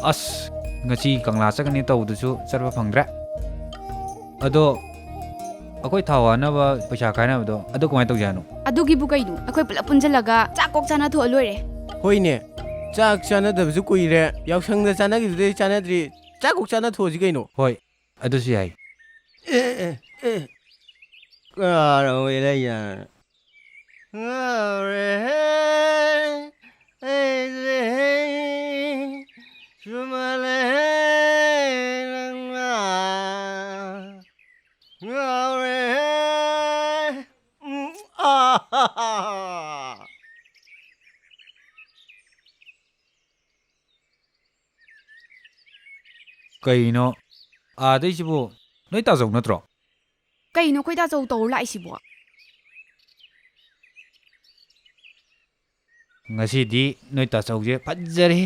ꯑꯁ ꯉꯁꯤ ꯀꯪꯂꯥ ꯆꯠꯀꯅꯤ ꯇꯧꯕꯗꯨꯁꯨ ꯆꯠꯄ ꯐꯪꯗ꯭ꯔꯦ ꯑꯗꯣ ꯑꯩꯈꯣꯏ ꯊꯥꯎ ꯍꯥꯟꯅꯕ ꯄꯩꯁꯥ ꯈꯥꯏꯅꯕꯗꯣ ꯑꯗꯨ ꯀꯃꯥꯏꯅ ꯇꯧꯖꯦ ꯍꯥꯏꯅꯣ ꯑꯗꯨꯒꯤꯕꯨ ꯀꯩꯅꯣ ꯑꯩꯈꯣꯏ ꯄꯨꯂꯞ ꯄꯨꯟꯖꯜꯂꯒ ꯆꯥꯛ ꯀꯣꯛ ꯆꯥꯅꯊꯣꯛꯑ ꯂꯣꯏꯔꯦ ꯍꯣꯏꯅꯦ ꯆꯥꯛ ꯆꯥꯅꯗꯕꯁꯨ ꯀꯨꯏꯔꯦ ꯌꯥꯎꯁꯪꯗ ꯆꯥꯅꯈꯤꯕꯗꯩ ꯆꯥꯅꯗ꯭ꯔꯤ ꯆꯥꯛ ꯀꯣꯛ ꯆꯥꯅꯊꯣꯛꯑꯁꯤ ꯀꯩꯅꯣ ꯍꯣꯏ ꯑꯗꯨꯁꯨ ꯌꯥꯏ ꯀꯩꯅꯣ ꯑꯥꯗꯩꯁꯤꯕꯨ ꯅꯣꯏ ꯇꯥꯖꯧ ꯅꯠꯇ꯭ꯔꯣ ꯀꯩꯅꯣ ꯑꯩꯈꯣꯏ ꯇꯥꯆꯧ ꯇꯧꯔ ꯂꯥꯛꯏꯁꯤꯕꯣ ꯉꯁꯤꯗꯤ ꯅꯣꯏ ꯇꯥꯆꯧꯁꯦ ꯐꯖꯔꯦ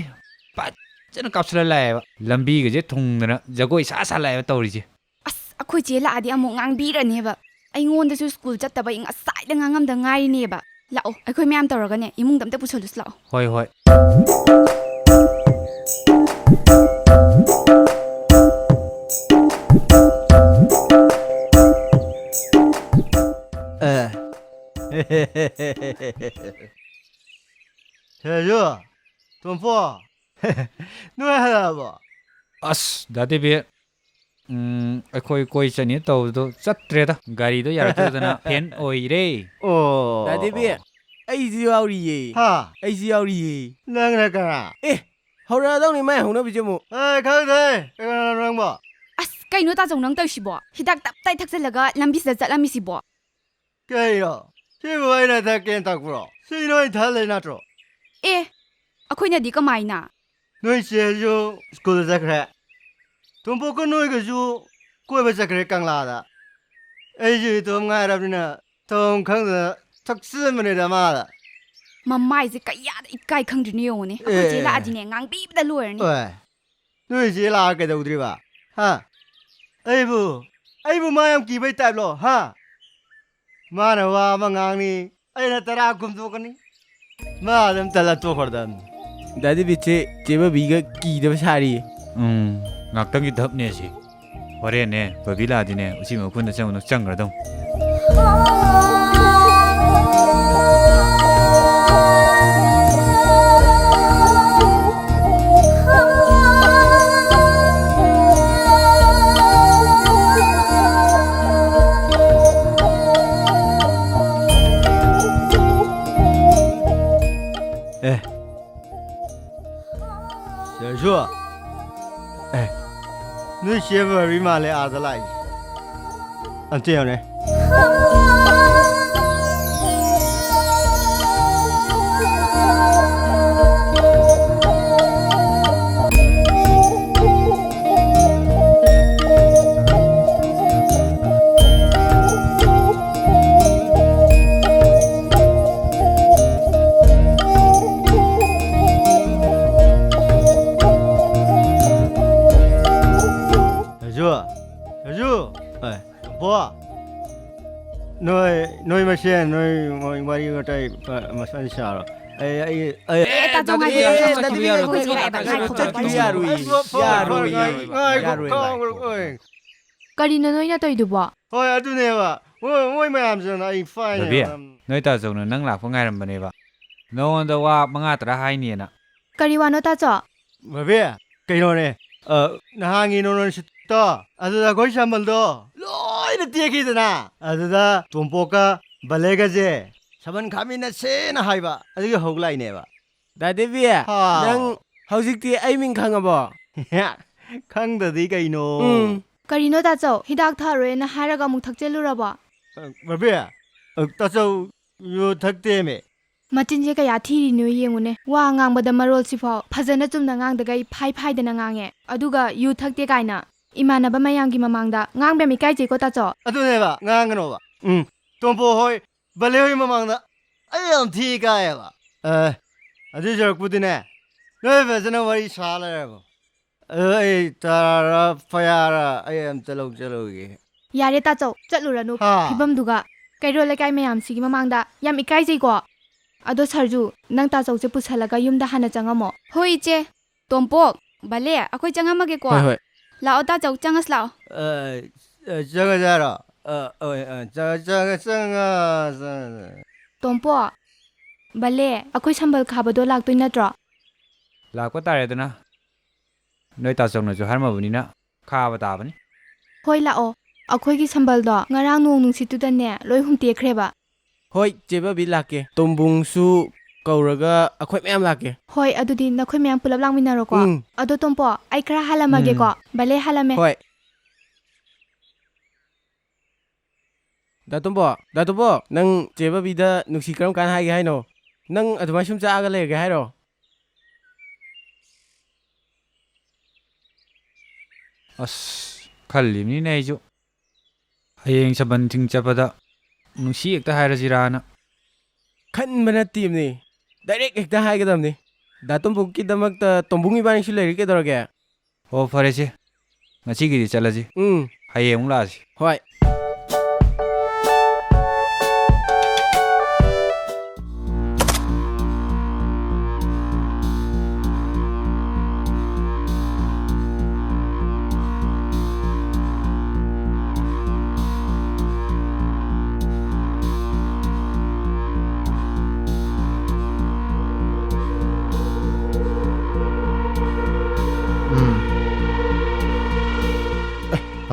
ꯐꯖꯅ ꯀꯥꯞꯁꯤꯜꯂ ꯂꯥꯛꯑꯦꯕ ꯂꯝꯕꯤꯒꯁꯦ ꯊꯨꯡꯗꯅ ꯖꯒꯣꯏ ꯁꯥ ꯂꯥꯛꯑꯦꯕ ꯇꯧꯔꯤꯁꯦ ꯑꯁ ꯑꯩꯈꯣꯏ ꯆꯦ ꯂꯥꯛꯑꯗꯤ ꯑꯃꯨꯛ ꯉꯥꯡꯕꯤꯔꯅꯦꯕ ꯑꯩꯉꯣꯟꯗꯁꯨ ꯁ꯭ꯀꯨꯜ ꯆꯠꯇꯕ ꯉꯁꯥꯏꯗ ꯉꯥꯡꯉꯝꯗ ꯉꯥꯏꯔꯤꯅꯦꯕ ꯂꯥꯛꯑꯣ ꯑꯩꯈꯣꯏ ꯃꯌꯥꯝ ꯇꯧꯔꯒꯅꯦ ꯏꯃꯨꯡꯗ ꯑꯝꯇ ꯄꯨꯁꯜꯂꯨꯁꯤ ꯂꯥꯛꯑꯣ ꯍꯣꯏ ꯍꯣꯏ ꯁꯦꯖꯨ ꯇꯣꯝꯄꯣ ꯅꯣꯏ ꯍꯜꯂꯛꯑꯕꯣ ꯑꯁ ꯗꯥꯗꯦꯕꯤ ꯑꯩꯈꯣꯏ ꯀꯣꯏ ꯆꯠꯅꯤ ꯇꯧꯕꯗꯣ ꯆꯠꯇ꯭ꯔꯦꯗ ꯒꯥꯔꯤꯗꯣ ꯌꯥꯔꯛꯇꯗꯅ ꯐꯦꯟ ꯑꯣꯏꯔꯦ ꯑꯣ ꯗꯥꯗꯦꯕꯤ ꯑꯩꯁꯨ ꯌꯥꯎꯔꯤꯌꯦ ꯍꯥ ꯑꯩꯁꯨ ꯌꯥꯎꯔꯤꯌꯦ ꯅꯪꯅ ꯀꯅꯥ ꯍꯧꯔꯛꯑꯗꯧꯅꯤ ꯃꯥꯏ ꯍꯧꯅꯕꯤꯁꯦ ꯑꯃꯨꯛ ꯈꯪꯗꯦ ꯀꯅꯥꯅꯣ ꯅꯪꯕꯣ ꯑꯁ ꯀꯩꯅꯣ ꯇꯥꯆꯧ ꯅꯪ ꯇꯧꯔꯤꯁꯤꯕꯣ ꯍꯤꯗꯥꯛ ꯇꯞꯇꯥꯏ ꯊꯛꯆꯜꯂꯒ ꯂꯝꯕꯤꯁꯤꯗ ꯆꯠꯂꯝꯃꯤꯁꯤꯕꯣ ꯀꯩꯅꯣ ꯁꯤꯕꯨ ꯑꯩꯅ ꯊꯛꯀꯦꯅ ꯊꯛꯄ꯭ꯔꯣ ꯁꯤ ꯅꯣꯏ ꯊꯛꯍꯜꯂꯤ ꯅꯠꯇ꯭ꯔꯣ ꯑꯦ ꯑꯩꯈꯣꯏꯅꯗꯤ ꯀꯃꯥꯏꯅ ꯅꯣꯏ ꯆꯦꯁꯨ ꯁ꯭ꯀꯨꯜꯗ ꯆꯠꯈ꯭ꯔꯦ ꯇꯣꯝꯄꯣꯛꯀ ꯅꯣꯏꯒꯁꯨ ꯀꯣꯏꯕ ꯆꯠꯈ꯭ꯔꯦ ꯀꯪꯂꯥꯗ ꯑꯩꯁꯨ ꯏꯇꯣꯝ ꯉꯥꯏꯔꯕꯅꯤꯅ ꯇꯧꯐꯝ ꯈꯪꯗꯅ ꯊꯛꯆꯟꯕꯅꯤꯗ ꯃꯥꯗ ꯃꯃꯥꯏꯁꯦ ꯀꯌꯥꯗ ꯏꯀꯥꯏ ꯈꯪꯗ꯭ꯔꯤꯅꯣ ꯌꯦꯡꯉꯨꯅꯦ ꯑꯩꯈꯣꯏ ꯆꯦ ꯂꯥꯛꯑꯗꯤꯅꯦ ꯉꯥꯡꯕꯤꯕꯗ ꯂꯣꯏꯔꯅꯤ ꯑꯣꯏ ꯅꯣꯏ ꯆꯦ ꯂꯥꯛꯑ ꯀꯩꯗꯧꯗ꯭ꯔꯤꯕ ꯍꯥ ꯑꯩꯕꯨ ꯃꯥ ꯌꯥꯝ ꯀꯤꯕꯩ ꯇꯥꯏꯞꯂꯣ ꯍꯥ ꯃꯥꯅ ꯋꯥ ꯑꯃ ꯉꯥꯡꯅꯤ ꯑꯩꯅ 10 ꯀꯨꯝꯊꯣꯛꯀꯅꯤ ꯃꯥ ꯑꯗꯨꯝ ꯇꯜꯂ ꯇꯣꯛꯈ꯭ꯔꯗꯕꯅꯤ ꯗꯥꯗꯦꯕꯤꯠꯁꯦ ꯆꯦꯕꯕꯤꯒ ꯀꯤꯗꯕ ꯁꯥꯔꯤꯌꯦ ꯉꯥꯛꯇꯪꯒꯤ ꯙꯞꯅꯦ ꯁꯤ ꯍꯣꯔꯦꯟꯅꯦ ꯕꯕꯤ ꯂꯥꯛꯑꯗꯤꯅꯦ ꯎꯆꯤ ꯃꯈꯨꯟꯗ ꯆꯪꯈ꯭ꯔꯗꯧ ꯁꯦꯖꯨ ꯅꯣꯏ ꯆꯦ ꯕꯔꯕꯤ ꯃꯥꯜꯂꯦ ꯑꯥꯗ ꯂꯥꯛꯏꯁꯦ ꯑꯝꯇ ꯌꯦꯡꯉꯨꯅꯦ ꯁꯦꯖꯨ ꯇꯣꯝꯄꯣ ꯅꯣꯏ ꯃꯁꯦꯟ ꯅꯣꯏ ꯋꯥꯔꯤ ꯋꯥꯇꯥꯏ ꯃꯁꯥ ꯁꯥꯔꯣ ꯇꯥꯆꯧ ꯀꯔꯤꯅꯣ ꯅꯣꯏꯅ ꯇꯧꯏꯗꯨꯕꯣ ꯍꯣꯏ ꯑꯗꯨꯅꯦꯕ ꯃꯣꯏ ꯃꯌꯥꯝꯁꯤꯅ ꯑꯩ ꯕꯕꯤ ꯐꯥꯏꯅꯦꯕ ꯅꯣꯏ ꯇꯥꯆꯧꯅ ꯅꯪ ꯂꯥꯛꯄ ꯉꯥꯏꯔꯝꯕꯅꯦꯕ ꯅꯉꯣꯟꯗ ꯋꯥ 5-10 ꯍꯥꯏꯅꯤꯅ ꯀꯔꯤ ꯋꯥꯅꯣ ꯇꯥꯆꯧ ꯕꯕꯤ ꯀꯩꯅꯣꯅꯦ ꯅꯍꯥꯟꯒꯤ ꯅꯣꯅꯣꯟ ꯁꯤꯠꯇꯣ ꯑꯗꯨꯗ ꯑꯩꯈꯣꯏ ꯁꯝꯕꯜꯗꯣ ꯂꯣꯏꯅ ꯇꯦꯛꯈꯤꯗꯅ ꯑꯗꯨꯗ ꯇꯣꯝꯄꯣꯛꯀ ꯕꯂꯦꯒꯁꯦ ꯁꯥꯕꯟ ꯈꯥꯃꯤꯟꯅꯁꯦꯅ ꯍꯥꯏꯕ ꯑꯗꯨꯒꯤ ꯍꯧꯒꯠꯂꯛꯏꯅꯦꯕ ꯗꯥꯗꯦꯕꯤ ꯍꯥꯎ. ꯅꯪ ꯍꯧꯖꯤꯛꯇꯤ ꯑꯩ ꯃꯤꯡ ꯈꯪꯉꯕꯣ ꯈꯪꯗꯗꯤ ꯀꯩꯅꯣ ꯀꯔꯤꯅꯣ ꯇꯥꯆꯧ ꯍꯤꯗꯥꯛ ꯊꯥꯔꯣꯏꯅ ꯍꯥꯏꯔꯒ ꯑꯃꯨꯛ ꯊꯛꯆꯜꯂꯨꯔꯕꯣ ꯕꯕꯦ ꯇꯥꯆꯧ ꯌꯨ ꯊꯛꯇꯦꯃꯦ ꯃꯆꯤꯟꯁꯦ ꯀꯌꯥ ꯊꯤꯔꯤꯅꯣ ꯌꯦꯡꯉꯨꯅꯦ ꯋꯥ ꯉꯥꯡꯕꯗ ꯃꯔꯣꯜꯁꯤꯐꯥꯎ ꯐꯖꯅ ꯆꯨꯝꯅ ꯉꯥꯡꯗꯒꯩ ꯐꯥꯏꯗꯅ ꯉꯥꯡꯉꯦ ꯑꯗꯨꯒ ꯌꯨ ꯊꯛꯇꯦ ꯀꯥꯏꯅ ꯏꯃꯥꯟꯅꯕ ꯃꯌꯥꯝꯒꯤ ꯃꯃꯥꯡꯗ ꯉꯥꯡꯕ ꯌꯥꯝ ꯏꯀꯥꯏꯖꯩꯀꯣ ꯇꯥꯆꯧ ꯑꯗꯨꯅꯦꯕ ꯉꯥꯡꯒꯅꯣꯕ ꯇꯣꯝꯄꯣ ꯍꯣꯏ ꯕꯂꯦ ꯍꯣꯏ ꯃꯃꯥꯡꯗ ꯑꯩ ꯌꯥꯝ ꯊꯤ ꯀꯥꯏꯌꯦꯕ ꯑꯗꯨꯏ ꯁꯔꯛꯄꯨꯗꯤꯅꯦ ꯅꯣꯏ ꯐꯖꯅ ꯋꯥꯔꯤ ꯁꯥ ꯂꯩꯔꯕꯣ ꯑꯗꯨ ꯑꯩ ꯇꯔꯥ ꯐꯌꯥꯔ ꯑꯩ ꯑꯝꯇ ꯆꯠꯂꯨꯒꯦ ꯌꯥꯔꯦ ꯇꯥꯆꯧ ꯆꯠꯂꯨꯔꯅꯨ ꯍꯥ. ꯐꯤꯕꯝꯗꯨꯒ ꯀꯩꯔꯣꯜ ꯂꯩꯀꯥꯏ ꯃꯌꯥꯝꯁꯤꯒꯤ ꯃꯃꯥꯡꯗ ꯌꯥꯝ ꯏꯀꯥꯏꯖꯩꯀꯣ ꯑꯗꯣ ꯁꯔꯖꯨ ꯅꯪ ꯇꯥꯆꯧꯁꯦ ꯄꯨꯁꯜꯂꯒ ꯌꯨꯝꯗ ꯍꯥꯟꯅ ꯆꯪꯉꯝꯃꯣ ꯍꯣꯏ ꯏꯆꯦ ꯇꯣꯝꯄꯣꯛ ꯕꯂꯦ ꯑꯩꯈꯣꯏ ꯆꯪꯉꯝꯃꯒꯦꯀꯣ ꯍꯣꯏ ꯍꯣꯏ ꯂꯥꯛꯑꯣ ꯇꯥꯆꯧ ꯆꯪꯉꯁꯤ ꯂꯥꯛꯑꯣ ꯆꯪꯉꯁꯦ ꯍꯥꯏꯔꯣ ꯆꯪꯉ ꯇꯣꯝꯄꯣꯛ ꯕꯂꯦ ꯑꯩꯈꯣꯏ ꯁꯝꯕꯜ ꯈꯥꯕꯗꯣ ꯂꯥꯛꯇꯣꯏ ꯅꯠꯇ꯭ꯔꯣ ꯂꯥꯛꯄ ꯇꯥꯔꯦꯗꯅ ꯅꯣꯏ ꯇꯥꯆꯧꯅꯁꯨ ꯍꯥꯏꯔꯝꯃꯕꯅꯤꯅ ꯈꯥꯕ ꯇꯥꯕꯅꯤ ꯍꯣꯏ ꯂꯥꯛꯑꯣ ꯑꯩꯈꯣꯏꯒꯤ ꯁꯝꯕꯜꯗꯣ ꯉꯔꯥꯡ ꯅꯣꯡ ꯅꯨꯡꯁꯤꯠꯇꯨꯗꯅꯦ ꯂꯣꯏ ꯍꯨꯝꯇꯦꯛꯈ꯭ꯔꯦꯕ ꯍꯣꯏ ꯆꯦꯕꯕꯤ ꯂꯥꯛꯀꯦ ꯇꯣꯝꯕꯨꯡꯁꯨ ꯀꯧꯔꯒ ꯑꯩꯈꯣꯏ ꯃꯌꯥꯝ ꯂꯥꯛꯀꯦ ꯍꯣꯏ ꯑꯗꯨꯗꯤ ꯅꯈꯣꯏ ꯃꯌꯥꯝ ꯄꯨꯂꯞ ꯂꯥꯛꯃꯤꯟꯅꯔꯣꯀꯣ ꯑꯗꯣ ꯇꯣꯝꯄꯣꯛ ꯑꯩ ꯈꯔ ꯍꯜꯂꯝꯃꯒꯦꯀꯣ ꯕꯂꯦ ꯍꯜꯂꯝꯃꯦ ꯍꯣꯏ ꯗꯥꯇꯣꯝꯕꯣ ꯅꯪ ꯆꯦꯕꯕꯤꯗ ꯅꯨꯡꯁꯤ ꯀꯔꯝ ꯀꯥꯟꯗ ꯍꯥꯏꯒꯦ ꯍꯥꯏꯅꯣ ꯅꯪ ꯑꯗꯨꯃꯥꯏꯅ ꯁꯨꯝ ꯆꯥꯛꯑꯒ ꯂꯩꯔꯒꯦ ꯍꯥꯏꯔꯣ ꯑꯁ ꯈꯜꯂꯤꯕꯅꯤꯅꯦ ꯑꯩꯁꯨ ꯍꯌꯦꯡ ꯁꯥꯕꯟ ꯊꯤꯡ ꯆꯠꯄꯗ ꯅꯨꯡꯁꯤ ꯍꯦꯛꯇ ꯍꯥꯏꯔꯁꯤꯔꯥꯅ ꯈꯟꯕ ꯅꯠꯇꯦꯕꯅꯤ ꯗꯥꯏꯔꯦꯛ ꯍꯦꯛꯇ ꯍꯥꯏꯒꯗꯕꯅꯤ ꯗꯥꯇꯣꯝꯕꯨꯀꯤꯗꯃꯛꯇ ꯇꯣꯝꯕꯨꯡ ꯏꯕꯥꯅꯤꯁꯨ ꯂꯩꯔꯤ ꯀꯩꯗꯧꯔꯒꯦ ꯑꯣ ꯐꯔꯦꯁꯦ ꯉꯁꯤꯒꯤꯗꯤ ꯆꯠꯂꯁꯤ ꯍꯌꯦꯡ ꯑꯃꯨꯛ ꯂꯥꯛꯑꯁꯤ ꯍꯣꯏ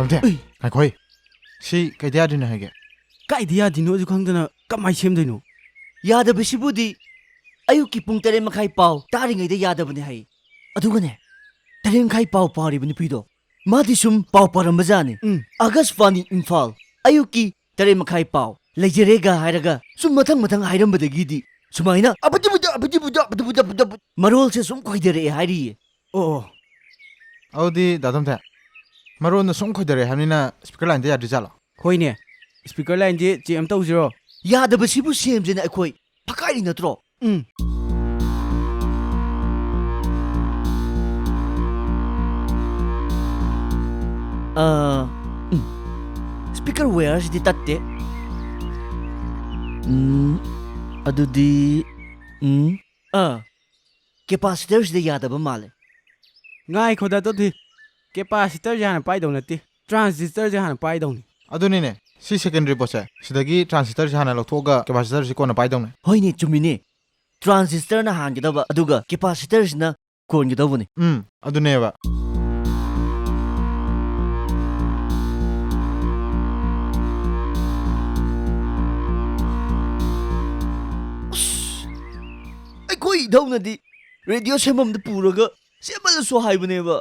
ꯑꯝꯇꯦ ꯉꯥꯏꯈꯣꯏ ꯁꯤ ꯀꯩꯗ ꯌꯥꯗꯣꯏꯅꯣ ꯍꯥꯏꯒꯦ ꯀꯥꯏꯗ ꯌꯥꯗꯣꯏꯅꯣꯁꯨ ꯈꯪꯗꯅ ꯀꯃꯥꯏꯅ ꯁꯦꯝꯗꯣꯏꯅꯣ ꯌꯥꯗꯕꯁꯤꯕꯨꯗꯤ ꯑꯌꯨꯛꯀꯤ ꯄꯨꯡ 8:30 ꯄꯥꯎ ꯇꯥꯔꯤꯉꯩꯗ ꯌꯥꯗꯕꯅꯦ ꯍꯥꯏ ꯑꯗꯨꯒꯅꯦ 8:30 ꯄꯥꯎ ꯄꯥꯔꯤꯕ ꯅꯨꯄꯤꯗꯣ ꯃꯥꯗꯤ ꯁꯨꯝ ꯄꯥꯎ ꯄꯥꯔꯝꯕꯖꯥꯠꯅꯤ ꯑꯥꯒꯁꯋꯥꯅꯤ ꯏꯝꯐꯥꯜ ꯑꯌꯨꯛꯀꯤ 8:30 ꯄꯥꯎ ꯂꯩꯖꯔꯦꯒ ꯍꯥꯏꯔꯒ ꯁꯨꯝ ꯃꯊꯪ ꯍꯥꯏꯔꯝꯕꯗꯒꯤꯗꯤ ꯁꯨꯃꯥꯏꯅ ꯃꯔꯣꯜꯁꯦ ꯁꯨꯝ ꯈꯣꯏꯗꯔꯛꯑꯦ ꯍꯥꯏꯔꯤꯌꯦ ꯑꯣ ꯑꯗꯨꯗꯤ ꯗꯥꯇꯣꯝꯊꯦ ꯃꯔꯣꯟꯗ ꯁꯨꯝ ꯈꯣꯏꯗꯔꯦ ꯍꯥꯏꯕꯅꯤꯅ ꯁ꯭ꯄꯤꯀꯔ ꯂꯥꯏꯟꯗ ꯌꯥꯗ꯭ꯔꯤꯖꯥꯠꯂꯣ ꯍꯣꯏꯅꯦ ꯁ꯭ꯄꯤꯀꯔ ꯂꯥꯏꯟꯁꯦ ꯆꯦꯛ ꯑꯃ ꯇꯧꯁꯤꯔꯣ ꯌꯥꯗꯕꯁꯤꯕꯨ ꯁꯦꯝꯁꯤꯅ ꯑꯩꯈꯣꯏ ꯐꯛꯀꯥꯏꯔꯤ ꯅꯠꯇ꯭ꯔꯣ ꯁ꯭ꯄꯤꯀꯔ ꯋꯦꯌꯔꯁꯤꯗꯤ ꯇꯠꯇꯦ ꯑꯗꯨꯗꯤ ꯀꯦꯄꯥꯁꯤꯇꯔꯁꯤꯗ ꯌꯥꯗꯕ ꯃꯥꯜꯂꯦ ꯉꯥꯏꯈꯣ ꯗꯥꯇꯣꯝꯊꯤ ꯀꯦꯄꯥꯁꯤꯇꯔꯁꯦ ꯍꯥꯟꯅ ꯄꯥꯏꯗꯧ ꯅꯠꯇꯦ ꯇ꯭ꯔꯥꯟꯖꯤꯁꯇꯔꯁꯦ ꯍꯥꯟꯅ ꯄꯥꯏꯗꯧꯅꯤ ꯑꯗꯨꯅꯤꯅꯦ ꯁꯤ ꯁꯦꯀꯦꯟꯗꯔꯤ ꯄꯣꯠꯁꯦ ꯁꯤꯗꯒꯤ ꯇ꯭ꯔꯥꯟꯁꯤꯁꯇꯔꯁꯤ ꯍꯥꯟꯅ ꯂꯧꯊꯣꯛꯑꯒ ꯀꯦꯄꯥꯁꯤꯇꯔꯁꯤ ꯀꯣꯟꯅ ꯄꯥꯏꯗꯧꯅꯦ ꯍꯣꯏꯅꯦ ꯆꯨꯝꯃꯤꯅꯦ ꯇ꯭ꯔꯥꯟꯖꯤꯁꯇꯔꯅ ꯍꯥꯟꯒꯗꯕ ꯑꯗꯨꯒ ꯀꯦꯄꯥꯁꯤꯇꯔꯁꯤꯅ ꯀꯣꯟꯒꯗꯧꯕꯅꯤ ꯑꯗꯨꯅꯦꯕ ꯑꯩꯈꯣꯏ ꯏꯙꯧꯅꯗꯤ ꯔꯦꯗꯤꯑꯣ ꯁꯦꯝꯐꯝꯗ ꯄꯨꯔꯒ ꯁꯦꯝꯍꯜꯂꯁꯨ ꯍꯥꯏꯕꯅꯦꯕ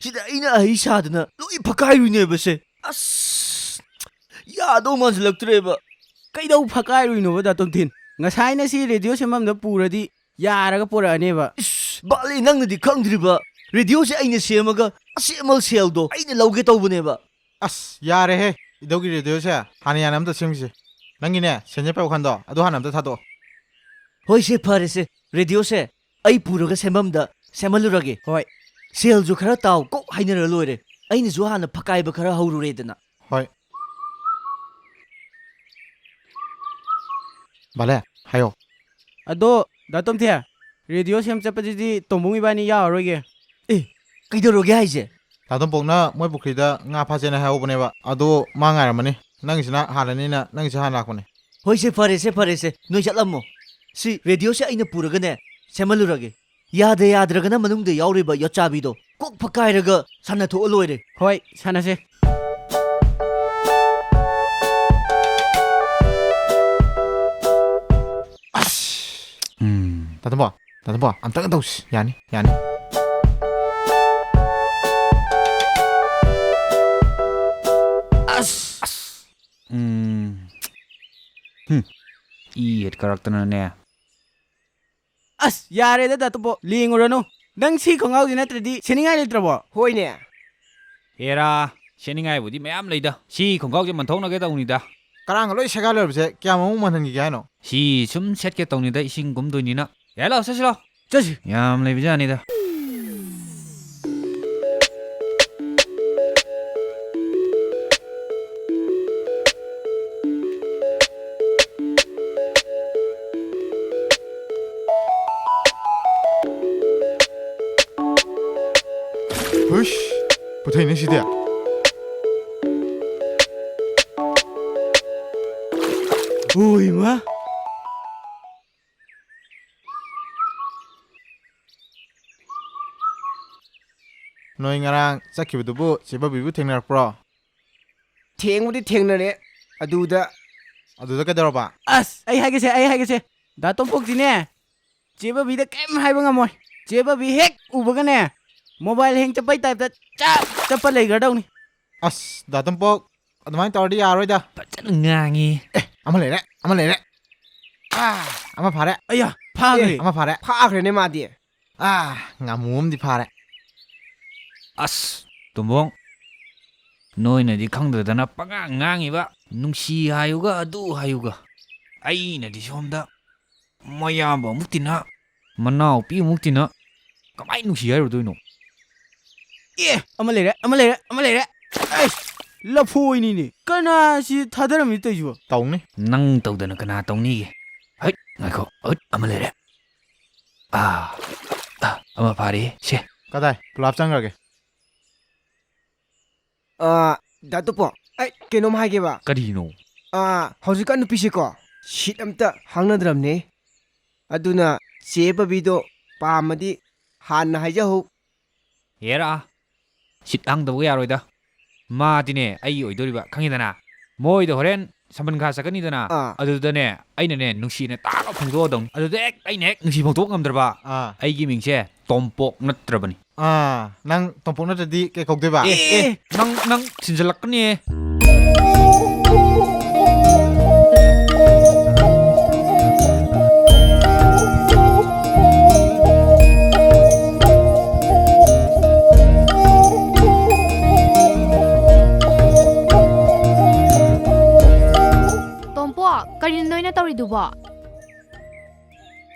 ꯁꯤꯗ ꯑꯩꯅ ꯑꯍꯩ ꯁꯥꯗꯅ ꯂꯣꯏ ꯐꯛꯀꯥꯏꯔꯨꯏꯅꯦꯕꯁꯦ ꯑꯁ ꯌꯥꯗꯧ ꯃꯥꯟꯁꯤꯜꯂꯛꯇ꯭ꯔꯦꯕ ꯀꯩꯗꯧ ꯐꯛꯀꯥꯏꯔꯨꯏꯅꯣꯕ ꯗꯥꯇꯣꯝꯊꯤꯟ ꯉꯁꯥꯏꯅ ꯁꯤ ꯔꯦꯗꯤꯑꯣ ꯁꯦꯝꯐꯝꯗ ꯄꯨꯔꯗꯤ ꯌꯥꯔꯒ ꯄꯨꯔꯛꯑꯅꯦꯕ ꯕꯥꯂꯦ ꯅꯪꯅꯗꯤ ꯈꯪꯗ꯭ꯔꯤꯕ ꯔꯦꯗꯤꯑꯣꯁꯦ ꯑꯩꯅ ꯁꯦꯝꯃꯒ ꯑꯁꯦꯝꯃꯜ ꯁꯦꯜꯗꯣ ꯑꯩꯅ ꯂꯧꯒꯦ ꯇꯧꯕꯅꯦꯕ ꯑꯁ ꯌꯥꯔꯦꯍꯦ ꯏꯙꯧꯒꯤ ꯔꯦꯗꯤꯑꯣꯁꯦ ꯍꯥꯟꯅ ꯑꯝꯇ ꯁꯦꯝꯈꯤꯁꯦ ꯅꯪꯒꯤꯅꯦ ꯁꯦꯟꯖꯦ ꯄꯥꯏ ꯋꯥꯈꯟꯗꯣ ꯑꯗꯨ ꯍꯥꯟꯅ ꯑꯝꯇ ꯊꯥꯗꯣꯛꯑꯣ ꯍꯣꯏꯁꯦ ꯐꯔꯦꯁꯦ ꯔꯦꯗꯤꯑꯣꯁꯦ ꯑꯩ ꯄꯨꯔꯒ ꯁꯦꯝꯐꯝꯗ ꯁꯦꯝꯍꯜꯂꯨꯔꯒꯦ ꯍꯣꯏ ꯁꯦꯜꯁꯨ ꯈꯔ ꯇꯥꯎ ꯀꯣꯛ ꯍꯥꯏꯅꯔ ꯂꯣꯏꯔꯦ ꯑꯩꯅꯁꯨ ꯍꯥꯟꯅ ꯐꯛꯀꯥꯏꯕ ꯈꯔ ꯍꯧꯔꯨꯔꯦꯗꯅ ꯍꯣꯏ ꯚꯥꯂꯦ ꯍꯥꯏꯌꯣ ꯑꯗꯣ ꯗꯥꯇꯣꯝꯊꯤ ꯔꯦꯗꯤꯑꯣ ꯁꯦꯝ ꯆꯠꯄꯁꯤꯗꯤ ꯇꯣꯝꯕꯨꯡ ꯏꯕꯥꯅꯤ ꯌꯥꯎꯔꯔꯣꯏꯒꯦ ꯀꯩꯗꯧꯔꯒꯦ ꯍꯥꯏꯁꯦ ꯗꯥꯇꯣꯝꯄꯣꯛꯅ ꯃꯣꯏ ꯄꯨꯈ꯭ꯔꯤꯗ ꯉꯥ ꯐꯥꯖꯦꯅ ꯍꯥꯏꯍꯧꯕꯅꯦꯕ ꯑꯗꯣ ꯃꯥ ꯉꯥꯏꯔꯝꯃꯅꯤ ꯅꯪꯒꯤꯁꯤꯅ ꯍꯥꯟꯅꯅꯤꯅ ꯅꯪꯒꯤꯁꯤ ꯍꯥꯟꯅ ꯂꯥꯛꯄꯅꯦ ꯍꯣꯏꯁꯦ ꯐꯔꯦꯁꯦ ꯅꯣꯏ ꯆꯠꯂꯝꯃꯣ ꯁꯤ ꯔꯦꯗꯤꯑꯣꯁꯦ ꯑꯩꯅ ꯄꯨꯔꯒꯅꯦ ꯁꯦꯝꯍꯜꯂꯨꯔꯒꯦ ꯌꯥꯗ꯭ꯔꯒꯅ ꯃꯅꯨꯡꯗ ꯌꯥꯎꯔꯤꯕ ꯌꯣꯠꯆꯥꯕꯤꯗꯣ ꯀꯣꯛ ꯐꯛꯀꯥꯏꯔꯒ ꯁꯥꯟꯅꯊꯣꯛꯑ ꯂꯣꯏꯔꯦ ꯍꯣꯏ ꯁꯥꯟꯅꯁꯦ ꯇꯥꯇꯣꯝꯕ ꯑꯝꯇꯪ ꯇꯧꯁꯤ ꯌꯥꯅꯤ ꯑꯁ ꯏ ꯍꯦꯠ ꯀꯥꯔꯛꯇꯅꯅꯦ ꯑꯁ ꯌꯥꯔꯦꯗ ꯗꯥꯇꯣꯝꯄꯣ ꯂꯦꯡꯉꯨꯔꯅꯨ ꯅꯪ ꯁꯤ ꯈꯣꯡꯒ꯭ꯔꯥꯎꯁꯤ ꯅꯠꯇ꯭ꯔꯗꯤ ꯁꯦꯠꯅꯤꯡꯉꯥꯏ ꯂꯩꯇ꯭ꯔꯕꯣ ꯍꯣꯏꯅꯦ ꯍꯦꯔꯥ ꯁꯦꯠꯅꯤꯡꯉꯥꯏꯕꯨꯗꯤ ꯃꯌꯥꯝ ꯂꯩꯗ ꯁꯤ ꯈꯣꯡꯒ꯭ꯔꯥꯎꯁꯦ ꯃꯟꯊꯣꯛꯅꯒꯦ ꯇꯧꯅꯤꯗ ꯀꯔꯥꯡꯒ ꯂꯣꯏ ꯁꯦꯒꯥꯏ ꯀꯌꯥꯝ ꯑꯃꯨꯛ ꯃꯟꯍꯟꯈꯤꯒꯦ ꯍꯥꯏꯅꯣ ꯁꯤ ꯁꯨꯝ ꯁꯦꯠꯀꯦ ꯇꯧꯅꯤꯗ ꯏꯁꯤꯡ ꯀꯨꯝꯗꯣꯏꯅꯤꯅ ꯌꯥꯏ ꯂꯥꯛꯑꯣ ꯆꯠꯁꯤ ꯂꯥꯛꯑꯣ ꯆꯠꯁꯤ ꯌꯥꯝ ꯂꯩꯕꯖꯥꯠꯅꯤꯗ ꯍꯨꯏꯁ ꯄꯨꯊꯩꯅꯦ ꯁꯤꯗꯤ ꯍꯣꯏ ꯃꯥ ꯅꯣꯏ ꯉꯔꯥꯡ ꯆꯠꯈꯤꯕꯗꯨꯕꯨ ꯆꯦꯕꯕꯤꯕꯨ ꯊꯦꯡꯅꯔꯛꯄ꯭ꯔꯣ ꯊꯦꯡꯕꯨꯗꯤ ꯊꯦꯡꯅꯔꯦ ꯑꯗꯨꯗ ꯀꯩꯗꯧꯔꯕ ꯑꯁ ꯑꯩ ꯍꯥꯏꯒꯦꯁꯦ ꯗꯥꯇꯣꯝꯄꯣꯛꯁꯤꯅꯦ ꯆꯦꯕꯕꯤꯗ ꯀꯩꯝ ꯍꯥꯏꯕ ꯉꯝꯃꯣꯏ ꯆꯦꯕꯕꯤ ꯍꯦꯛ ꯎꯕꯒꯅꯦ ꯃꯣꯕꯥꯏꯜ ꯍꯦꯡ ꯆꯠꯄꯩ ꯇꯥꯏꯞꯇ ꯆꯞꯄ ꯂꯩꯈ꯭ꯔꯗꯧꯅꯤ ꯑꯁ ꯗꯥꯇꯣꯝꯄꯣꯛ ꯑꯗꯨꯃꯥꯏꯅ ꯇꯧꯔꯗꯤ ꯌꯥꯔꯣꯏꯗ ꯐꯖꯅ ꯉꯥꯡꯉꯤ ꯑꯃ ꯂꯩꯔꯦ ꯑꯃ ꯐꯥꯔꯦ ꯑయ్ꯌꯥ ꯐꯥꯈ꯭ꯔꯦ ꯑꯃ ꯐꯥꯔꯦ ꯐꯥꯈ꯭ꯔꯦꯅꯦ ꯃꯥꯗꯤ ꯉꯥꯃꯨ ꯑꯃꯗꯤ ꯐꯥꯔꯦ ꯑꯁ ꯇꯨꯝꯕꯣꯡ ꯅꯣꯏꯅꯗꯤ ꯈꯪꯗꯗꯅ ꯄꯉꯥꯡ ꯉꯥꯡꯉꯤꯕ ꯅꯨꯡꯁꯤ ꯍꯥꯏꯌꯨꯒ ꯑꯗꯨ ꯍꯥꯏꯌꯨꯒ ꯑꯩꯅꯗꯤ ꯁꯣꯝꯗ ꯃꯌꯥꯝꯕ ꯑꯃꯨꯛ ꯇꯤꯟꯅ ꯃꯅꯥꯎꯄꯤ ꯑꯃꯨꯛ ꯇꯤꯟꯅ ꯀꯃꯥꯏꯅ ꯅꯨꯡꯁꯤ ꯍꯥꯏꯔꯨꯗꯣꯏꯅꯣ ꯑꯃ ꯂꯩꯔꯦ ꯑꯩꯁ ꯂꯐꯣꯏꯅꯤꯅꯦ ꯀꯅꯥꯁꯤ ꯊꯥꯗꯔꯝꯃꯤ ꯇꯧꯏꯁꯤꯕꯣ ꯇꯧꯅꯤ ꯅꯪ ꯇꯧꯗꯅ ꯀꯅꯥ ꯇꯧꯅꯤꯒꯦ ꯍꯩꯠ ꯉꯥꯏꯈꯣ ꯑꯃ ꯂꯩꯔꯦ ꯑꯃ ꯐꯥꯔꯦ ꯁꯦ ꯀꯗꯥꯏ ꯄꯨꯂꯥꯞ ꯆꯪꯈ꯭ꯔꯒꯦ ꯗꯥꯇꯣꯄꯣ ꯑꯩ ꯀꯩꯅꯣꯝ ꯍꯥꯏꯒꯦꯕ ꯀꯔꯤꯅꯣ ꯍꯧꯖꯤꯛꯀꯥꯟ ꯅꯨꯄꯤꯁꯦꯀꯣ ꯁꯤꯠ ꯑꯝꯇ ꯍꯥꯡꯅꯗ꯭ꯔꯕꯅꯦ ꯑꯗꯨꯅ ꯆꯦ ꯕꯕꯤꯗꯣ ꯄꯥꯝꯃꯗꯤ ꯍꯥꯟꯅ ꯍꯥꯏꯖꯍꯧ ꯍꯦꯔꯥ ꯁꯤꯠ ꯍꯥꯡꯗꯕ ꯌꯥꯔꯣꯏꯗ ꯃꯥꯗꯤꯅꯦ ꯑꯩꯒꯤ ꯑꯣꯏꯗꯣꯔꯤꯕ ꯈꯪꯉꯤꯗꯅ ꯃꯣꯏꯗ ꯍꯣꯔꯦꯟ ꯁꯝꯕꯟ ꯈꯥ ꯆꯠꯀꯅꯤꯗꯅ ꯑꯗꯨꯗꯅꯦ ꯑꯩꯅꯅꯦ ꯅꯨꯡꯁꯤꯅ ꯇꯥꯛꯒ ꯐꯣꯡꯗꯣꯛꯑꯗꯧꯅꯤ ꯑꯗꯨꯗ ꯑꯩꯅ ꯍꯦꯛ ꯅꯨꯡꯁꯤ ꯐꯣꯡꯗꯣꯛ ꯉꯝꯗ꯭ꯔꯕ ꯑꯩꯒꯤ ꯃꯤꯡꯁꯦ ꯇꯣꯝꯄꯣꯛ ꯅꯠꯇ꯭ꯔꯕꯅꯤ ꯅꯪ ꯇꯣꯝꯄꯣꯛ ꯅꯠꯇ꯭ꯔꯗꯤ ꯀꯩ ꯀꯧꯗꯣꯏꯕ ꯅꯪ ꯊꯤꯟꯖꯜꯂꯛꯀꯅꯤ ꯀꯔꯤꯅꯣ ꯅꯣꯏꯅ ꯇꯧꯔꯤꯗꯨꯕꯣ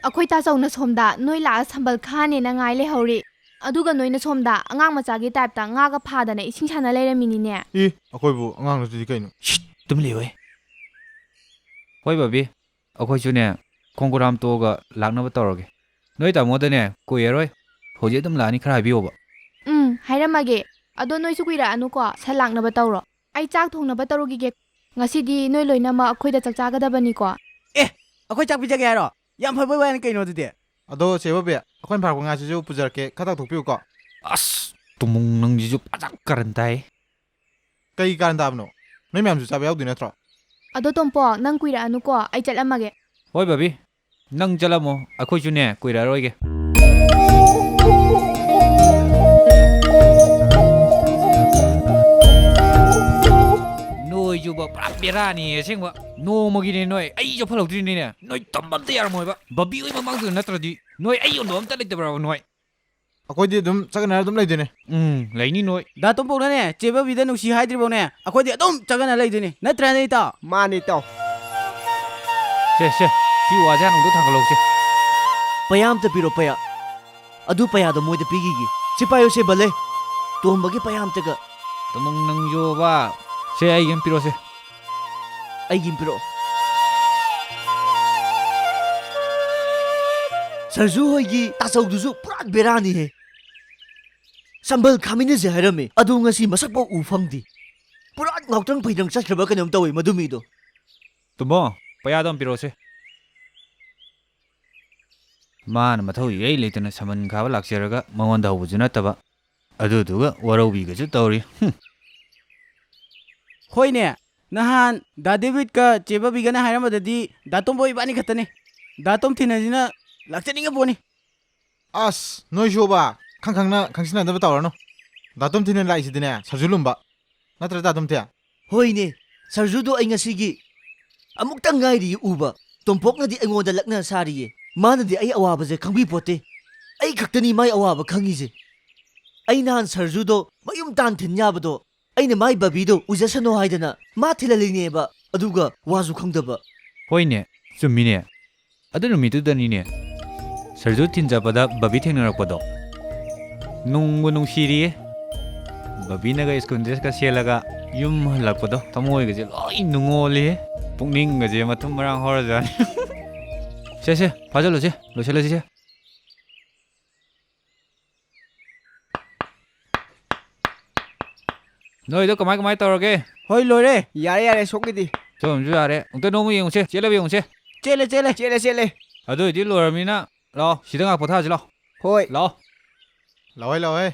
ꯑꯩꯈꯣꯏ ꯇꯥꯆꯧꯅ ꯁꯣꯝꯗ ꯅꯣꯏ ꯂꯥꯛꯑ ꯁꯝꯕꯜ ꯈꯥꯅꯦꯅ ꯉꯥꯏ ꯂꯩꯍꯧꯔꯤ ꯑꯗꯨꯒ ꯅꯣꯏꯅ ꯁꯣꯝꯗ ꯑꯉꯥꯡ ꯃꯆꯥꯒꯤ ꯇꯥꯏꯞꯇ ꯉꯥꯒ ꯐꯥꯗꯅ ꯏꯁꯤꯡ ꯁꯥꯟꯅ ꯂꯩꯔꯝꯃꯤꯅꯤꯅꯦ ꯑꯩꯈꯣꯏꯕꯨ ꯑꯉꯥꯡ ꯅꯠꯇ꯭ꯔꯗꯤ ꯀꯩꯅꯣ ꯇꯨꯝ ꯂꯩꯌꯣꯏ ꯍꯣꯏ ꯕꯕꯤ ꯑꯩꯈꯣꯏꯁꯨꯅꯦ ꯈꯣꯡꯒꯨꯔꯥꯝ ꯇꯣꯛꯑꯒ ꯂꯥꯛꯅꯕ ꯇꯧꯔꯒꯦ ꯅꯣꯏ ꯇꯥꯃꯣꯗꯅꯦ ꯀꯨꯏꯔꯔꯣꯏ ꯍꯧꯖꯤꯛ ꯑꯗꯨꯝ ꯂꯥꯛꯑꯅꯤ ꯈꯔ ꯍꯥꯏꯕꯤꯌꯣꯕ ꯍꯥꯏꯔꯝꯃꯒꯦ ꯑꯗꯣ ꯅꯣꯏꯁꯨ ꯀꯨꯏꯔꯛꯑꯅꯨꯀꯣ ꯁꯠ ꯂꯥꯛꯅꯕ ꯇꯧꯔꯣ ꯑꯩ ꯆꯥꯛ ꯊꯣꯡꯅꯕ ꯇꯧꯔꯨꯈꯤꯒꯦ ꯉꯁꯤꯗꯤ ꯅꯣꯏ ꯂꯣꯏꯅꯃꯛ ꯑꯩꯈꯣꯏꯗ ꯆꯥꯛ ꯆꯥꯒꯗꯕꯅꯤꯀꯣ ꯑꯩꯈꯣꯏ ꯆꯥꯛ ꯄꯤꯖꯒꯦ ꯍꯥꯏꯔꯣ ꯌꯥꯝ ꯐꯕ ꯋꯥꯅꯤ ꯀꯩꯅꯣ ꯑꯗꯨꯗꯤ ꯑꯗꯣ ꯆꯦꯕꯕꯤ ꯑꯩꯈꯣꯏꯅ ꯐꯥꯔꯛꯄ ꯉꯥꯁꯤꯁꯨ ꯄꯨꯖꯔꯛꯀꯦ ꯈꯔ ꯇꯧꯊꯣꯛꯄꯤꯌꯨꯀꯣ ꯑꯁ ꯇꯨꯃꯨꯡ ꯅꯪꯁꯤꯁꯨ ꯐꯖ ꯀꯔꯟ ꯇꯥꯏ ꯀꯩ ꯀꯥꯔꯟ ꯇꯥꯕꯅꯣ ꯅꯣꯏ ꯃꯌꯥꯝꯁꯨ ꯆꯥꯕ ꯌꯥꯎꯗꯣꯏ ꯅꯠꯇ꯭ꯔꯣ ꯑꯗꯣ ꯇꯣꯝꯄꯣꯛ ꯅꯪ ꯀꯨꯏꯔꯛꯑꯅꯨꯀꯣ ꯑꯩ ꯆꯠꯂꯝꯃꯒꯦ ꯍꯣꯏ ꯕꯕꯤ ꯅꯪ ꯆꯠꯂꯝꯃꯣ ꯑꯩꯈꯣꯏꯁꯨꯅꯦ ꯀꯨꯏꯔꯛꯑꯔꯣꯏꯒꯦ ꯅꯣꯏꯁꯨꯕ ꯄꯨꯔꯥ ꯕꯦꯔꯥꯅꯤ ꯑꯁꯦꯡꯕ ꯅꯣꯡꯃꯒꯤꯅꯦ ꯅꯣꯏ ꯑꯩ ꯆꯠꯐꯜꯂꯛꯇ꯭ꯔꯤꯅꯤꯅꯦ ꯅꯣꯏ ꯇꯝꯕ ꯑꯝꯇ ꯌꯥꯔꯝꯃꯣꯏꯕ ꯕꯕꯤ ꯍꯣꯏ ꯃꯃꯥꯡꯗꯨꯗ ꯅꯠꯇ꯭ꯔꯗꯤ ꯅꯣꯏ ꯑꯩ ꯌꯣꯟꯕ ꯑꯝꯇ ꯂꯩꯇꯕ꯭ꯔꯕ ꯅꯣꯏ ꯑꯩꯈꯣꯏꯗꯤ ꯑꯗꯨꯝ ꯆꯠꯀꯅꯔ ꯑꯗꯨꯝ ꯂꯩꯗꯣꯏꯅꯦ ꯂꯩꯅꯤ ꯅꯣꯏ ꯗꯥꯇꯣꯝꯄꯣꯛꯅꯅꯦ ꯆꯦꯕꯕꯤꯗ ꯅꯨꯡꯁꯤ ꯍꯥꯏꯗ꯭ꯔꯤꯕꯧꯅꯦ ꯑꯩꯈꯣꯏꯗꯤ ꯑꯗꯨꯝ ꯆꯠꯀꯅ ꯂꯩꯗꯣꯏꯅꯤ ꯅꯠꯇ꯭ꯔꯅꯦ ꯏꯇꯥꯎ ꯃꯥꯅꯤ ꯏꯇꯥꯎ ꯁꯦ ꯁꯤ ꯋꯥꯁꯦ ꯍꯥꯟꯅ ꯊꯥꯡꯒꯠꯂꯧꯁꯦ ꯄꯩꯌꯥ ꯑꯝꯇ ꯄꯤꯔꯣ ꯄꯩꯌꯥ ꯑꯗꯨ ꯄꯩꯌꯥꯗꯣ ꯃꯣꯏꯗ ꯄꯤꯈꯤꯒꯦ ꯁꯤ ꯄꯥꯏꯌꯣꯁꯦ ꯕꯜꯂꯦ ꯇꯣꯝꯕꯒꯤ ꯄꯩꯌꯥ ꯑꯝꯇꯒ ꯇꯨꯃꯨꯡ ꯅꯪꯖꯣꯕ ꯁꯦ ꯑꯩꯒꯤ ꯑꯃ ꯄꯤꯔꯣꯁꯦ ꯑꯩꯒꯤ ꯄꯤꯔꯛꯑꯣ ꯁꯔꯖꯨ ꯍꯣꯏꯒꯤ ꯇꯥꯆꯧꯗꯨꯁꯨ ꯄꯨꯔꯥ ꯕꯦꯔꯥꯅꯤꯍꯦ ꯁꯝꯕꯜ ꯈꯥꯃꯤꯟꯅꯁꯦ ꯍꯥꯏꯔꯝꯃꯦ ꯑꯗꯣ ꯉꯁꯤ ꯃꯁꯛꯐꯥꯎ ꯎ ꯐꯪꯗꯦ ꯄꯨꯔꯥ ꯉꯥꯎꯇ꯭ꯔꯪ ꯐꯩꯗ꯭ꯔꯪ ꯆꯠꯈ꯭ꯔꯕ ꯀꯩꯅꯣꯝ ꯇꯧꯋꯦ ꯃꯗꯨ ꯃꯤꯗꯣ ꯇꯨꯝꯕꯣ ꯄꯩꯌꯥꯗꯣ ꯑꯃ ꯄꯤꯔꯣꯁꯦ ꯃꯥꯅ ꯃꯊꯧ ꯏꯔꯩ ꯂꯩꯇꯅ ꯁꯃꯟ ꯈꯥꯕ ꯂꯥꯛꯆꯔꯒ ꯃꯉꯣꯟꯗ ꯍꯧꯕꯁꯨ ꯅꯠꯇꯕ ꯑꯗꯨꯗꯨꯒ ꯋꯥꯔꯧꯕꯤꯒꯁꯨ ꯇꯧꯔꯤ ꯍꯣꯏꯅꯦ ꯅꯍꯥꯟ ꯗꯥ ꯗꯦꯕꯤꯠꯀ ꯆꯦꯕꯕꯤꯒꯅ ꯍꯥꯏꯔꯝꯕꯗꯗꯤ ꯗꯥꯇꯣꯝꯕꯣ ꯏꯕꯥꯅꯤ ꯈꯛꯇꯅꯦ ꯗꯥꯇꯣꯝ ꯊꯤꯅꯁꯤꯅ ꯂꯥꯛꯆꯅꯤꯡꯉꯕꯣꯅꯤ ꯑꯁ ꯅꯣꯏꯁꯨꯕ ꯈꯪꯈꯪꯅ ꯈꯪꯁꯤꯟꯅꯗꯕ ꯇꯧꯔꯅꯨ ꯗꯥꯇꯨꯝ ꯊꯤꯅ ꯂꯥꯛꯏꯁꯤꯗꯤꯅꯦ ꯁꯔꯖꯨꯂꯨꯝꯕ ꯅꯠꯇ꯭ꯔ ꯗꯥꯇꯨꯝ ꯊꯤ ꯍꯣꯏꯅꯦ ꯁꯔꯖꯨꯗꯣ ꯑꯩ ꯉꯁꯤꯒꯤ ꯑꯃꯨꯛꯇꯪ ꯉꯥꯏꯔꯤꯌꯦ ꯎꯕ ꯇꯣꯝꯄꯣꯛꯅꯗꯤ ꯑꯩꯉꯣꯟꯗ ꯂꯛꯅ ꯁꯥꯔꯤꯌꯦ ꯃꯥꯅꯗꯤ ꯑꯩ ꯑꯋꯥꯕꯁꯦ ꯈꯪꯕꯤꯄꯣꯠꯇꯦ ꯑꯩ ꯈꯛꯇꯅꯤ ꯃꯥꯏ ꯑꯋꯥꯕ ꯈꯪꯉꯤꯁꯦ ꯑꯩ ꯅꯍꯥꯟ ꯁꯔꯖꯨꯗꯣ ꯃꯌꯨꯝ ꯇꯥꯟ ꯊꯤꯟ ꯌꯥꯕꯗꯣ ꯑꯩꯅ ꯃꯥꯏ ꯕꯕꯤꯗꯣ ꯎꯖꯁꯅꯣ ꯍꯥꯏꯗꯅ ꯃꯥ ꯊꯤꯜꯍꯜꯂꯤꯅꯦꯕ ꯑꯗꯨꯒ ꯋꯥꯁꯨ ꯈꯪꯗꯕ ꯍꯣꯏꯅꯦ ꯆꯨꯝꯃꯤꯅꯦ ꯑꯗꯨ ꯅꯨꯃꯤꯠꯇꯨꯗꯅꯤꯅꯦ ꯁꯔꯖꯨ ꯊꯤꯟꯖꯕꯗ ꯕꯕꯤ ꯊꯦꯡꯅꯔꯛꯄꯗꯣ ꯅꯨꯡꯕꯨ ꯅꯨꯡꯁꯤꯔꯤꯌꯦ ꯕꯕꯤꯅꯒ ꯁ꯭ꯀꯨꯜ ꯗ꯭ꯔꯦꯁꯀ ꯁꯦꯠꯂꯒ ꯌꯨꯝ ꯍꯜꯂꯛꯄꯗꯣ ꯊꯃꯣꯏꯒꯁꯦ ꯂꯣꯏ ꯅꯨꯡꯉꯣꯜꯂꯤꯍꯦ ꯄꯨꯛꯅꯤꯡꯒꯁꯦ ꯃꯊꯨꯝ ꯃꯔꯥꯡ ꯍꯧꯔꯖꯥꯠꯅꯤ ꯁꯦ ꯐꯥꯖꯜꯂꯨꯁꯦ ꯂꯣꯏꯁꯤꯜꯂꯁꯤꯁꯦ ꯅꯣꯏꯗꯣ ꯀꯃꯥꯏ ꯇꯧꯔꯒꯦ ꯍꯣꯏ ꯂꯣꯏꯔꯦ ꯌꯥꯔꯦ ꯁꯣꯝꯒꯤꯗꯤ ꯁꯣꯝꯁꯨ ꯌꯥꯔꯦ ꯑꯃꯨꯛꯇ ꯅꯣꯡꯃ ꯌꯦꯡꯉꯨꯁꯦ ꯆꯦꯜꯂꯕ ꯌꯦꯡꯉꯨꯁꯦ ꯆꯦꯜꯂꯦ ꯆꯦꯜꯂꯦ ꯑꯗꯨꯏꯗꯤ ꯂꯣꯏꯔꯕꯅꯤꯅ ꯂꯥꯛꯑꯣ ꯁꯤꯗ ꯉꯥꯛ ꯄꯣꯊꯥꯁꯤ ꯂꯥꯛꯑꯣ ꯍꯣꯏ ꯂꯥꯛꯑꯣ ꯂꯥꯛꯑꯣꯍꯦ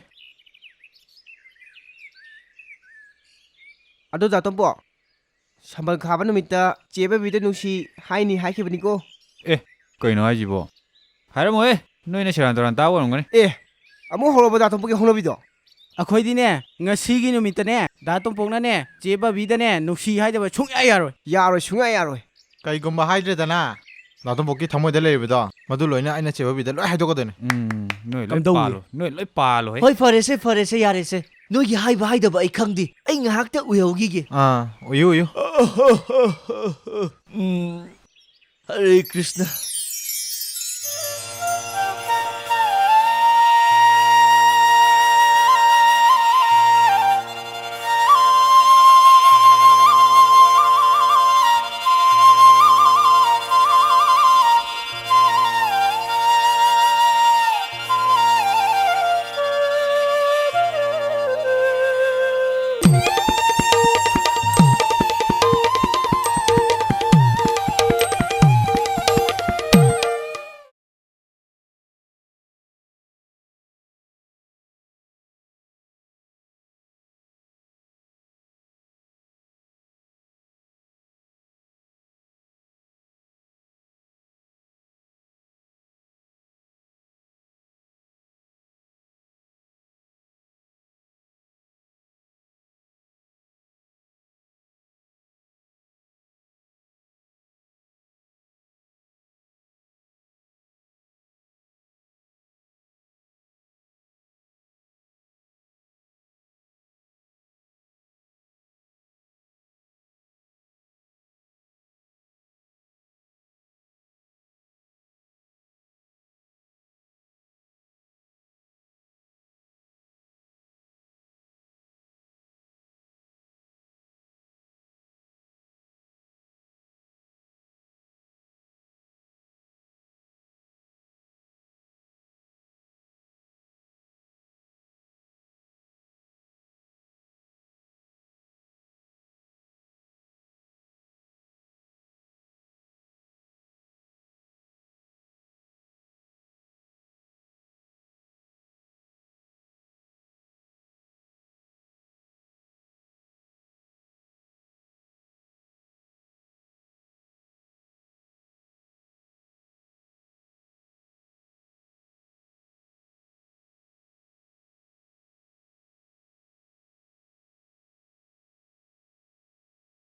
ꯑꯗꯨ ꯗꯥ ꯇꯣꯝꯄꯣꯛ ꯁꯝꯕꯜ ꯈꯥꯕ ꯅꯨꯃꯤꯠꯇ ꯆꯦꯕꯕꯤꯗ ꯅꯨꯡꯁꯤ ꯍꯥꯏꯅꯤ ꯍꯥꯏꯈꯤꯕꯅꯤꯀꯣ ꯑꯦ ꯀꯩꯅꯣ ꯍꯥꯏꯁꯤꯕꯣ ꯍꯥꯏꯔꯝꯃꯣꯍꯦ ꯅꯣꯏꯅ ꯁꯦꯔꯥꯟ ꯇꯨꯔꯥꯟ ꯇꯥꯕ ꯑꯣꯏꯔꯝꯒꯅꯤ ꯑꯦ ꯑꯃꯨꯛ ꯍꯧꯔꯕ ꯗꯥ ꯇꯣꯝꯄꯣꯛꯀꯤ ꯍꯧꯅꯕꯤꯗꯣ ꯑꯩꯈꯣꯏꯗꯤꯅꯦ ꯉꯁꯤꯒꯤ ꯅꯨꯃꯤꯠꯇꯅꯦ ꯗꯥ ꯇꯣꯝꯄꯣꯛꯅꯅꯦ ꯆꯦ ꯕꯕꯤꯗꯅꯦ ꯅꯨꯡꯁꯤ ꯍꯥꯏꯗꯕ ꯁꯨꯡꯌꯥ ꯌꯥꯔꯣꯏ ꯌꯥꯔꯣꯏ ꯁꯨꯡꯌꯥ ꯌꯥꯔꯣꯏ ꯀꯩꯒꯨꯝꯕ ꯍꯥꯏꯗ꯭ꯔꯦꯗꯅ ꯗꯥꯇꯨꯝꯄꯣꯛꯀꯤ ꯊꯃꯣꯏꯗ ꯂꯩꯔꯤꯕꯗꯣ ꯃꯗꯨ ꯂꯣꯏꯅ ꯑꯩꯅ ꯆꯦꯕꯕꯤꯗ ꯂꯣꯏ ꯍꯥꯏꯗꯣꯛꯀꯗꯣꯏꯅꯤ ꯅꯣꯏ ꯂꯣꯏ ꯀꯝꯗꯧꯏ? ꯄꯥꯜꯂꯣ ꯅꯣꯏ ꯂꯣꯏ ꯄꯥꯜꯂꯣꯍꯦ ꯍꯣꯏ ꯐꯔꯦꯁꯦ ꯌꯥꯔꯦꯁꯦ ꯅꯣꯏꯒꯤ ꯍꯥꯏꯕ ꯍꯥꯏꯗꯕ ꯑꯩ ꯈꯪꯗꯦ ꯑꯩ ꯉꯥꯏꯍꯥꯛꯇ ꯎꯏꯍꯧꯈꯤꯒꯦ ꯎꯌꯨ ꯍꯔꯦ ꯀ꯭ꯔꯤꯁꯅ